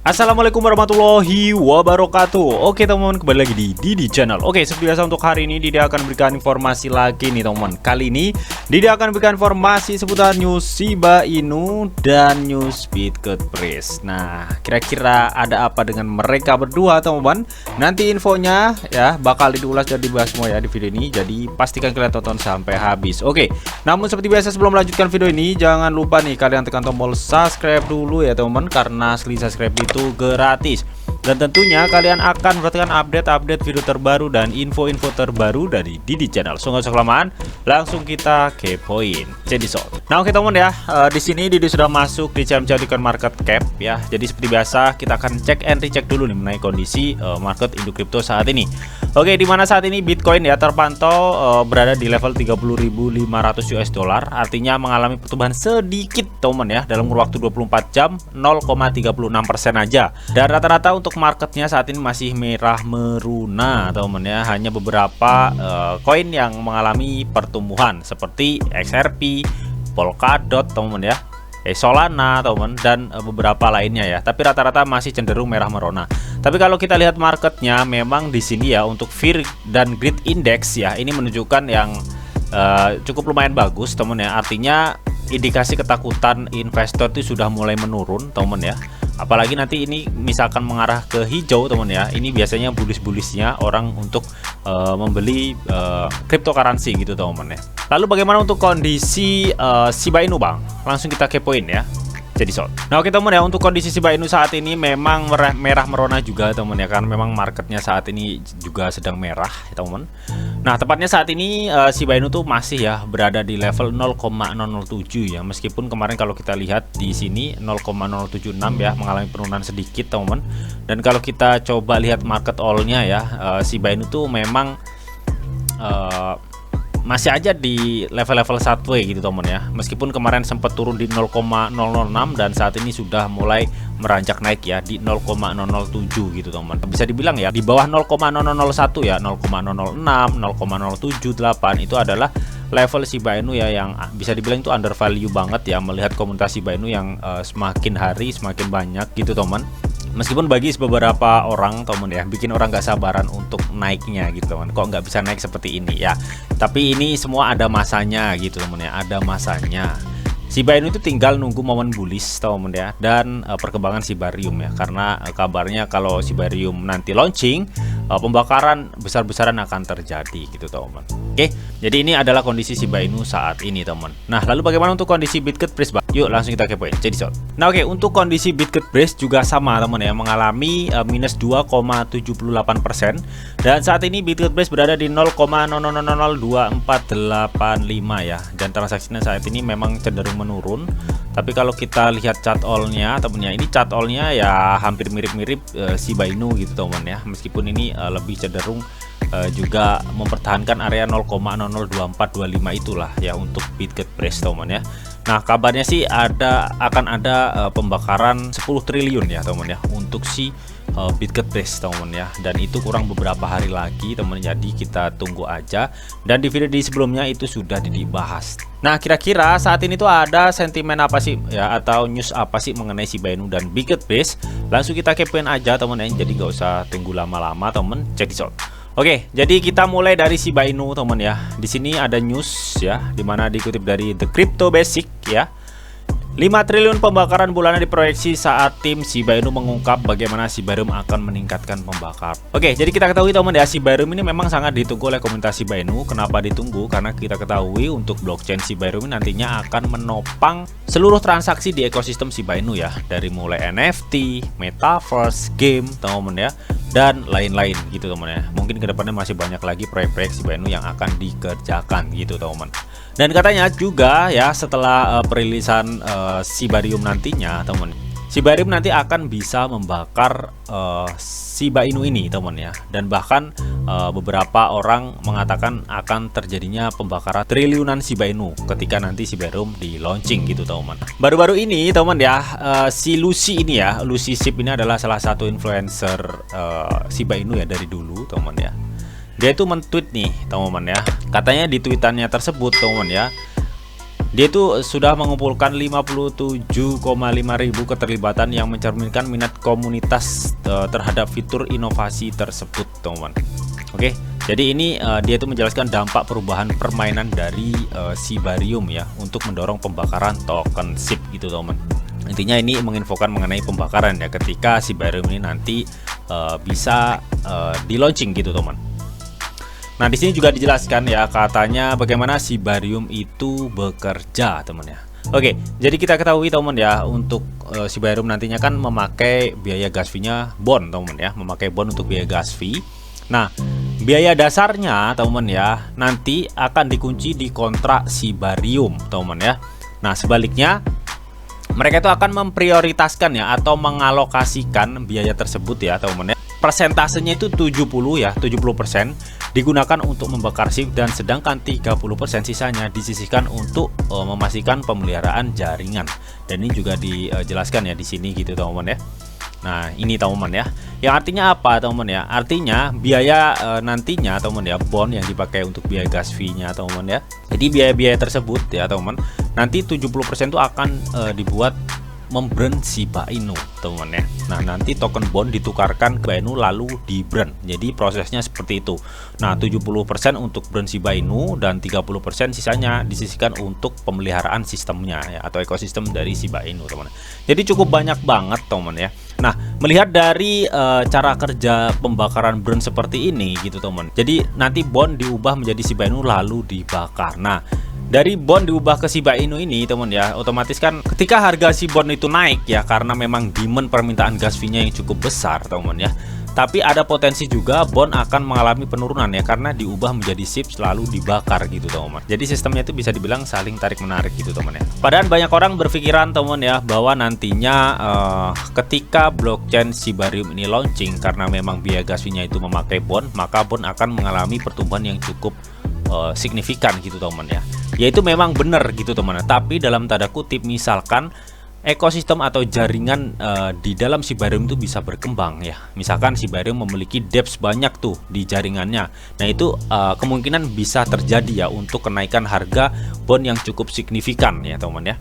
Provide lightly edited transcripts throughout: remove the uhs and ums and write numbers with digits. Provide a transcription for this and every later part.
Assalamualaikum warahmatullahi wabarakatuh. Oke teman-teman, kembali lagi di Didi Channel. Oke, seperti biasa untuk hari ini Didi akan berikan informasi lagi nih teman-teman. Kali ini Didi akan berikan informasi seputar news Shiba Inu dan news Bitgetpress. Nah, kira-kira ada apa dengan mereka berdua teman-teman? Nanti infonya ya bakal diulas dan dibahas semua ya di video ini. Jadi pastikan kalian tonton sampai habis. Oke, namun seperti biasa sebelum melanjutkan video ini, jangan lupa nih kalian tekan tombol subscribe dulu ya teman-teman, karena sekali subscribe itu gratis. Dan tentunya kalian akan mendapatkan update-update video terbaru dan info-info terbaru dari Didi Channel. So nggak usah kelamaan, langsung kita kepoin. Jadi nah oke teman ya, di sini Didi sudah masuk di jadikan market cap ya. Jadi seperti biasa kita akan cek and recheck dulu nih mengenai kondisi market induk kripto saat ini. Oke, di mana saat ini Bitcoin ya terpantau berada di level 30.500 US dollar, artinya mengalami pertumbuhan sedikit teman ya dalam waktu 24 jam 0,36% aja. Dan rata-rata untuk marketnya saat ini masih merah meruna teman ya, hanya beberapa koin yang mengalami pertumbuhan seperti XRP, Polkadot teman ya, Solana teman, dan beberapa lainnya ya. Tapi rata-rata masih cenderung merah merona. Tapi kalau kita lihat marketnya, memang di sini ya untuk Fear dan Greed Index ya, ini menunjukkan yang cukup lumayan bagus teman ya. Artinya indikasi ketakutan investor itu sudah mulai menurun teman ya. Apalagi nanti ini misalkan mengarah ke hijau teman ya, ini biasanya bullish-bullishnya orang untuk membeli cryptocurrency gitu teman ya. Lalu bagaimana untuk kondisi Shiba Inu bang? Langsung kita kepoin ya. Jadi nah oke teman ya, untuk kondisi Shiba Inu saat ini memang merah merona juga teman ya, karena memang marketnya saat ini juga sedang merah ya teman. Nah tepatnya saat ini Shiba Inu tuh masih ya berada di level 0,007 ya, meskipun kemarin kalau kita lihat di sini 0,076 ya, mengalami penurunan sedikit teman. Dan kalau kita coba lihat market all-nya ya, Shiba Inu tuh memang masih aja di level-level sideways gitu teman ya, meskipun kemarin sempat turun di 0,006 dan saat ini sudah mulai meranjak naik ya di 0,007 gitu teman. Bisa dibilang ya di bawah 0,001 ya, 0,006, 0,078 itu adalah level Shiba Inu ya, yang bisa dibilang itu under value banget ya, melihat komunitas Shiba Inu yang semakin hari semakin banyak gitu teman. Meskipun bagi beberapa orang teman ya, bikin orang gak sabaran untuk naiknya gitu teman. Kok nggak bisa naik seperti ini ya, tapi ini semua ada masanya gitu teman ya, ada masanya. Shiba Inu itu tinggal nunggu momen bullish teman ya, dan perkembangan Shibarium ya, karena kabarnya kalau Shibarium nanti launching, pembakaran besar-besaran akan terjadi gitu teman. Oke, jadi ini adalah kondisi Shiba Inu saat ini teman. Nah lalu bagaimana untuk kondisi Bitgetpress bang? Yuk langsung kita kepoin. Jadi nah oke, untuk kondisi Bitgetpress juga sama teman ya, mengalami minus 2,78%, dan saat ini Bitgetpress berada di 0,00024885 ya, dan transaksinya saat ini memang cenderung menurun. Tapi kalau kita lihat chart all-nya teman ya, ini chart all-nya ya hampir mirip-mirip Shiba Inu gitu teman ya, meskipun ini lebih cenderung juga mempertahankan area 0,002425 itulah ya untuk Bitgetpress teman ya. Nah kabarnya sih akan ada pembakaran 10 triliun ya teman ya untuk si Bitgetpress teman ya, dan itu kurang beberapa hari lagi teman, jadi kita tunggu aja. Dan di video di sebelumnya itu sudah dibahas. Nah kira-kira saat ini tuh ada sentimen apa sih ya, atau news apa sih mengenai Shiba Inu dan Bitgetpress? Langsung kita kepoin aja teman ya, jadi nggak usah tunggu lama-lama teman. Check this out. Oke, jadi kita mulai dari Shiba Inu teman ya. Di sini ada news ya, dimana dikutip dari The Crypto Basic ya. 5 triliun pembakaran bulanan diproyeksi saat tim Shiba Inu mengungkap bagaimana Shibarium akan meningkatkan pembakar. Oke, jadi kita ketahui teman ya, Shibarium ini memang sangat ditunggu oleh komunitas Shiba Inu. Kenapa ditunggu? Karena kita ketahui untuk blockchain Shibarium nantinya akan menopang seluruh transaksi di ekosistem Shiba Inu ya, dari mulai NFT, metaverse, game teman ya, dan lain-lain gitu teman ya. Mungkin kedepannya masih banyak lagi proyek-proyek Shiba Inu yang akan dikerjakan gitu teman. Dan katanya juga ya, setelah perilisan Shibarium nantinya teman, Shibarium nanti akan bisa membakar Shiba Inu ini teman ya, dan bahkan beberapa orang mengatakan akan terjadinya pembakaran triliunan Shiba Inu ketika nanti Shibarium di launching gitu teman. Baru-baru ini teman ya, si Lucy ini ya, Lucy Shib ini adalah salah satu influencer Shiba Inu ya dari dulu teman ya. Dia itu men-tweet nih teman-teman ya, katanya di tweetannya tersebut teman ya, Dia itu sudah mengumpulkan 57,5 ribu keterlibatan yang mencerminkan minat komunitas terhadap fitur inovasi tersebut, teman-teman. Oke, jadi ini dia itu menjelaskan dampak perubahan permainan dari Shibarium ya untuk mendorong pembakaran token SHIB gitu, teman-teman. Intinya ini menginfokan mengenai pembakaran ya ketika Shibarium ini nanti bisa di launching gitu, teman. Nah, di sini juga dijelaskan ya katanya bagaimana Shibarium itu bekerja, teman ya. Oke, jadi kita ketahui teman ya, untuk Shibarium nantinya kan memakai biaya gas fee-nya bond, teman ya, memakai bond untuk biaya gas fee. Nah, biaya dasarnya teman ya nanti akan dikunci di kontrak Shibarium, teman ya. Nah, sebaliknya mereka itu akan memprioritaskan ya atau mengalokasikan biaya tersebut ya, teman ya. Persentasenya itu 70 ya, 70% digunakan untuk membakar SHIB dan sedangkan 30% sisanya disisihkan untuk memastikan pemeliharaan jaringan. Dan ini juga dijelaskan ya di sini gitu, teman-teman ya. Nah, ini teman-teman ya. Yang artinya apa, teman-teman ya? Artinya biaya nantinya teman-teman ya, bond yang dipakai untuk biaya gas fee-nya, teman-teman ya. Jadi biaya-biaya tersebut ya, teman-teman, nanti 70% itu akan dibuat membrand Shiba Inu, teman-teman ya. Nah, nanti token bond ditukarkan ke Shiba Inu lalu di brand. Jadi prosesnya seperti itu. Nah, 70% untuk brand Shiba Inu dan 30% sisanya disisihkan untuk pemeliharaan sistemnya ya atau ekosistem dari Shiba Inu, teman-teman. Jadi cukup banyak banget, teman-teman ya. Nah, melihat dari cara kerja pembakaran brand seperti ini gitu, teman. Jadi nanti bond diubah menjadi Shiba Inu lalu dibakar. Nah, dari bond diubah ke Shiba Inu ini, teman ya, otomatis kan ketika harga si bond itu naik ya karena memang demand permintaan gas fee-nya yang cukup besar, teman ya. Tapi ada potensi juga bond akan mengalami penurunan ya karena diubah menjadi SHIB lalu dibakar gitu, teman. Jadi sistemnya itu bisa dibilang saling tarik menarik gitu, teman ya. Padahal banyak orang berpikiran, teman ya, bahwa nantinya ketika blockchain Shibarium ini launching karena memang biaya gas fee-nya itu memakai bond, maka bond akan mengalami pertumbuhan yang cukup signifikan gitu, teman ya. Yaitu memang benar gitu, teman. Tapi dalam tanda kutip misalkan ekosistem atau jaringan di dalam Shibarium itu bisa berkembang ya. Misalkan Shibarium memiliki dApps banyak tuh di jaringannya. Nah, itu kemungkinan bisa terjadi ya untuk kenaikan harga bond yang cukup signifikan ya, teman ya.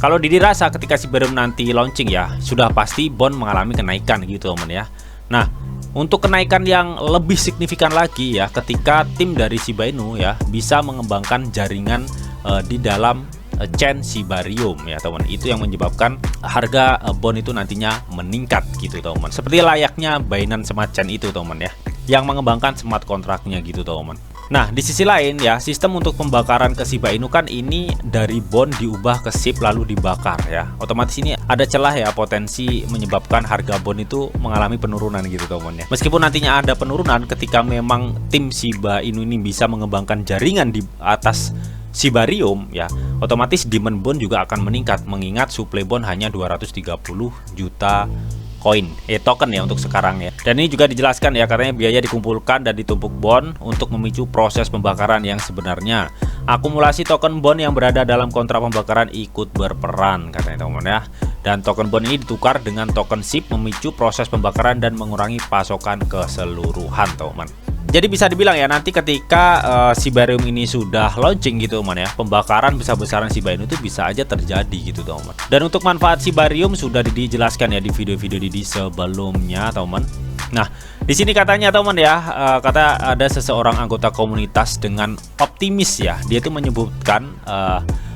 Kalau dirasa ketika Shibarium nanti launching ya, sudah pasti bond mengalami kenaikan gitu, teman ya. Nah, untuk kenaikan yang lebih signifikan lagi ya ketika tim dari Shiba Inu ya bisa mengembangkan jaringan di dalam chain Shibarium ya, teman. Itu yang menyebabkan harga bond itu nantinya meningkat gitu, teman. Seperti layaknya Binance Smart Chain itu, teman ya, yang mengembangkan smart kontraknya gitu, teman. Nah, di sisi lain ya, sistem untuk pembakaran ke Shiba Inu kan ini dari bond diubah ke SHIB lalu dibakar ya. Otomatis ini ada celah ya potensi menyebabkan harga bond itu mengalami penurunan gitu, teman ya. Meskipun nantinya ada penurunan ketika memang tim Shiba Inu ini bisa mengembangkan jaringan di atas Shibarium ya, otomatis demand bond juga akan meningkat mengingat supply bond hanya 230 juta token ya untuk sekarang ya. Dan ini juga dijelaskan ya katanya biaya dikumpulkan dan ditumpuk bond untuk memicu proses pembakaran yang sebenarnya. Akumulasi token bond yang berada dalam kontrak pembakaran ikut berperan katanya, teman ya. Dan token bond ini ditukar dengan token SHIB memicu proses pembakaran dan mengurangi pasokan keseluruhan, teman. Jadi bisa dibilang ya nanti ketika Shibarium ini sudah launching gitu, teman ya, pembakaran besar-besaran Shiba Inu itu bisa aja terjadi gitu, teman. Dan untuk manfaat Shibarium sudah dijelaskan ya di video-video di sebelumnya, teman. Nah, di sini katanya, teman ya, kata ada seseorang anggota komunitas dengan optimis ya, dia itu menyebutkan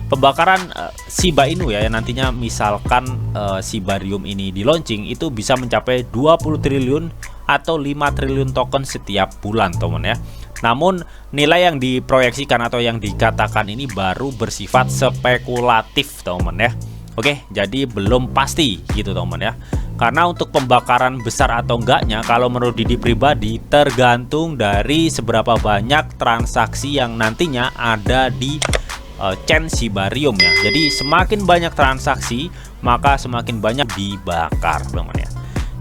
pembakaran Shiba Inu ya yang nantinya misalkan Shibarium ini di launching itu bisa mencapai 20 triliun atau 5 triliun token setiap bulan, teman ya. Namun nilai yang diproyeksikan atau yang dikatakan ini baru bersifat spekulatif, teman ya. Oke, jadi belum pasti gitu, teman ya. Karena untuk pembakaran besar atau enggaknya kalau menurut Didi pribadi tergantung dari seberapa banyak transaksi yang nantinya ada di chain Shibarium ya. Jadi semakin banyak transaksi maka semakin banyak dibakar, teman ya.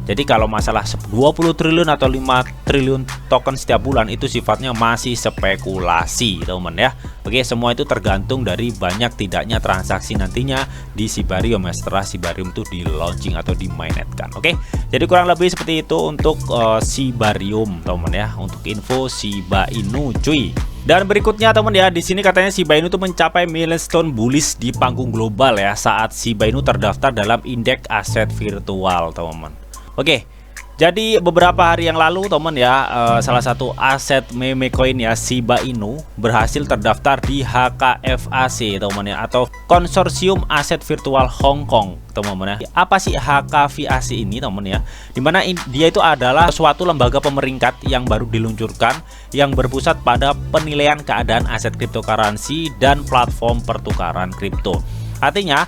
Jadi kalau masalah 20 triliun atau 5 triliun token setiap bulan itu sifatnya masih spekulasi, teman ya. Oke, semua itu tergantung dari banyak tidaknya transaksi nantinya di Shibarium ya, setelah Shibarium itu di launching atau di mainnetkan. Oke, jadi kurang lebih seperti itu untuk Shibarium, teman ya. Untuk info Shiba Inu cuy. Dan berikutnya teman ya, di sini katanya Shiba Inu tuh mencapai milestone bullish di panggung global ya saat Shiba Inu terdaftar dalam indeks aset virtual, teman-teman. Oke. Jadi beberapa hari yang lalu teman ya, salah satu aset meme coin ya Shiba Inu berhasil terdaftar di HKVAC teman ya, atau Konsorsium Aset Virtual Hong Kong teman-teman ya. Apa sih HKVAC ini teman ya? Dimana dia itu adalah suatu lembaga pemeringkat yang baru diluncurkan yang berpusat pada penilaian keadaan aset cryptocurrency dan platform pertukaran kripto. Artinya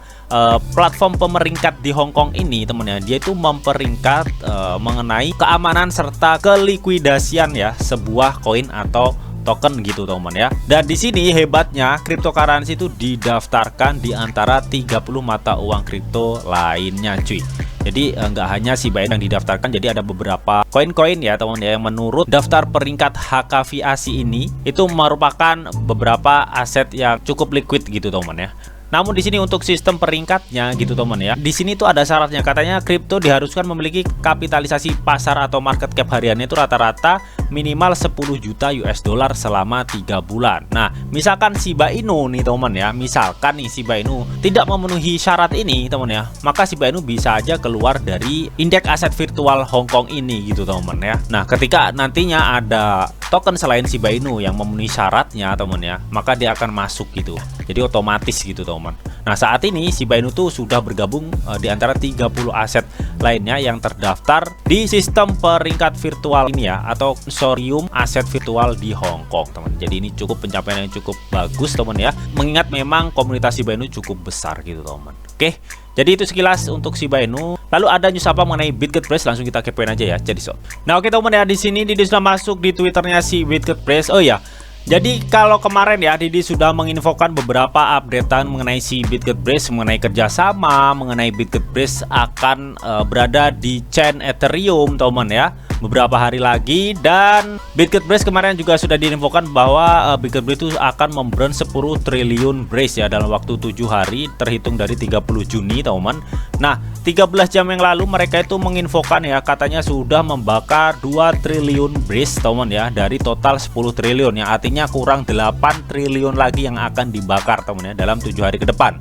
platform pemeringkat di Hong Kong ini teman-teman, dia itu memperingkat mengenai keamanan serta kelikuidasian ya sebuah koin atau token gitu teman-teman ya. Dan di sini hebatnya cryptocurrency itu didaftarkan di antara 30 mata uang kripto lainnya cuy. Jadi nggak hanya Shiba Inu yang didaftarkan, jadi ada beberapa koin-koin ya teman-teman ya, yang menurut daftar peringkat HKVAC ini itu merupakan beberapa aset yang cukup liquid gitu teman-teman ya. Namun di sini untuk sistem peringkatnya gitu teman ya. Di sini tuh ada syaratnya, katanya kripto diharuskan memiliki kapitalisasi pasar atau market cap hariannya itu rata-rata minimal 10 juta US dollar selama 3 bulan. Nah, misalkan Shiba Inu nih teman ya, misalkan nih Shiba Inu tidak memenuhi syarat ini teman ya, maka Shiba Inu bisa aja keluar dari indeks aset virtual Hong Kong ini gitu teman ya. Nah, ketika nantinya ada token selain Shiba Inu yang memenuhi syaratnya teman ya, maka dia akan masuk gitu. Jadi otomatis gitu teman. Nah, saat ini Shiba Inu tuh sudah bergabung di antara 30 aset lainnya yang terdaftar di sistem peringkat virtual ini ya, atau Konsorsium Aset Virtual di Hong Kong teman. Jadi ini cukup pencapaian yang cukup bagus teman ya, mengingat memang komunitas Shiba Inu cukup besar gitu teman. Oke, jadi itu sekilas untuk Shiba Inu. Lalu ada news apa mengenai BitGetPraise, langsung kita kepoin aja ya. Jadi nah oke teman ya, di sini Didi sudah masuk di Twitternya si BitGetPraise. Oh ya, jadi kalau kemarin ya Didi sudah menginfokan beberapa updatean mengenai si BitGetPraise, mengenai kerjasama, mengenai BitGetPraise akan berada di chain Ethereum teman ya beberapa hari lagi. Dan BitGetPraise kemarin juga sudah diinfokan bahwa BitGetPraise itu akan memburn 10 triliun Brace ya dalam waktu 7 hari terhitung dari 30 Juni teman. Nah, 13 jam yang lalu mereka itu menginfokan ya, katanya sudah membakar 2 triliun Brace teman ya dari total 10 triliun, yang artinya kurang 8 triliun lagi yang akan dibakar teman ya dalam 7 hari ke depan.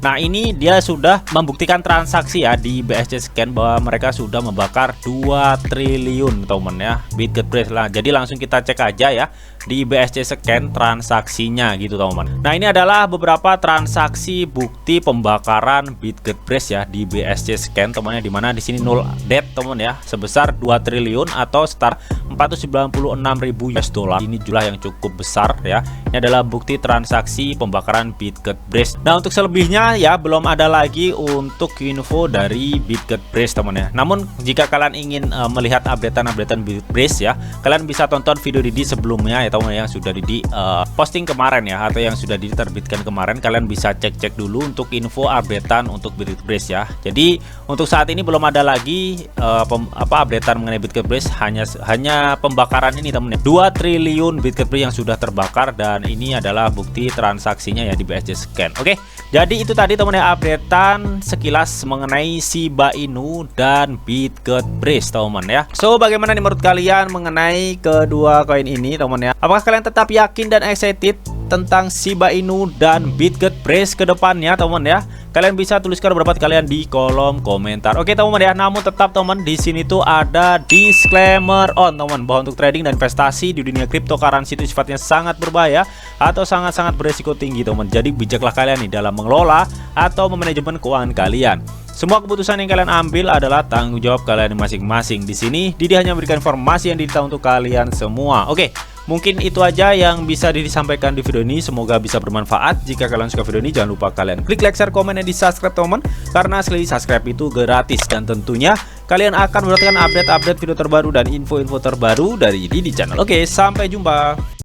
Nah, ini dia sudah membuktikan transaksi ya di BSC Scan bahwa mereka sudah membakar 2 triliun teman ya BitGetPraise lah. Jadi langsung kita cek aja ya di BSC Scan transaksinya gitu teman. Nah, ini adalah beberapa transaksi bukti pembakaran BitGetPraise ya di BSC Scan temannya, dimana di sini nol debt teman ya sebesar 2 triliun atau sekitar 496.000 US dollar. Ini jumlah yang cukup besar ya. Ini adalah bukti transaksi pembakaran BitGetPraise. Nah, untuk selebihnya ya belum ada lagi untuk info dari BitGetPraise teman ya. Namun jika kalian ingin melihat updatean BitGetPraise ya, kalian bisa tonton video Didi sebelumnya ya teman yang sudah Didi posting kemarin ya, atau yang sudah Didi terbitkan kemarin. Kalian bisa cek dulu untuk info updatean untuk BitGetPraise ya. Jadi untuk saat ini belum ada lagi updatean mengenai BitGetPraise, hanya pembakaran ini teman ya. 2 triliun BitGetPraise yang sudah terbakar, dan ini adalah bukti transaksinya ya di BSC Scan. Oke, jadi itu tadi teman ya updatean sekilas mengenai Shiba Inu dan BitGetPraise teman ya. So, bagaimana nih menurut kalian mengenai kedua koin ini teman ya? Apakah kalian tetap yakin dan excited tentang Shiba Inu dan BitGetPraise ke depannya teman ya? Kalian bisa tuliskan pendapat kalian di kolom komentar. Oke teman ya, namun tetap teman di sini tuh ada disclaimer on teman, bahwa untuk trading dan investasi di dunia cryptocurrency itu sifatnya sangat berbahaya atau sangat-sangat beresiko tinggi teman. Jadi bijaklah kalian nih dalam mengelola atau memanajemen keuangan kalian. Semua keputusan yang kalian ambil adalah tanggung jawab kalian masing-masing. Di sini Didi hanya memberikan informasi yang ditahu untuk kalian semua. Oke, mungkin itu aja yang bisa disampaikan di video ini. Semoga bisa bermanfaat. Jika kalian suka video ini, jangan lupa kalian klik like, share, komen, dan di subscribe teman, karena sekali subscribe itu gratis, dan tentunya kalian akan mendapatkan update-update video terbaru dan info-info terbaru dari Didi Channel. Oke, sampai jumpa.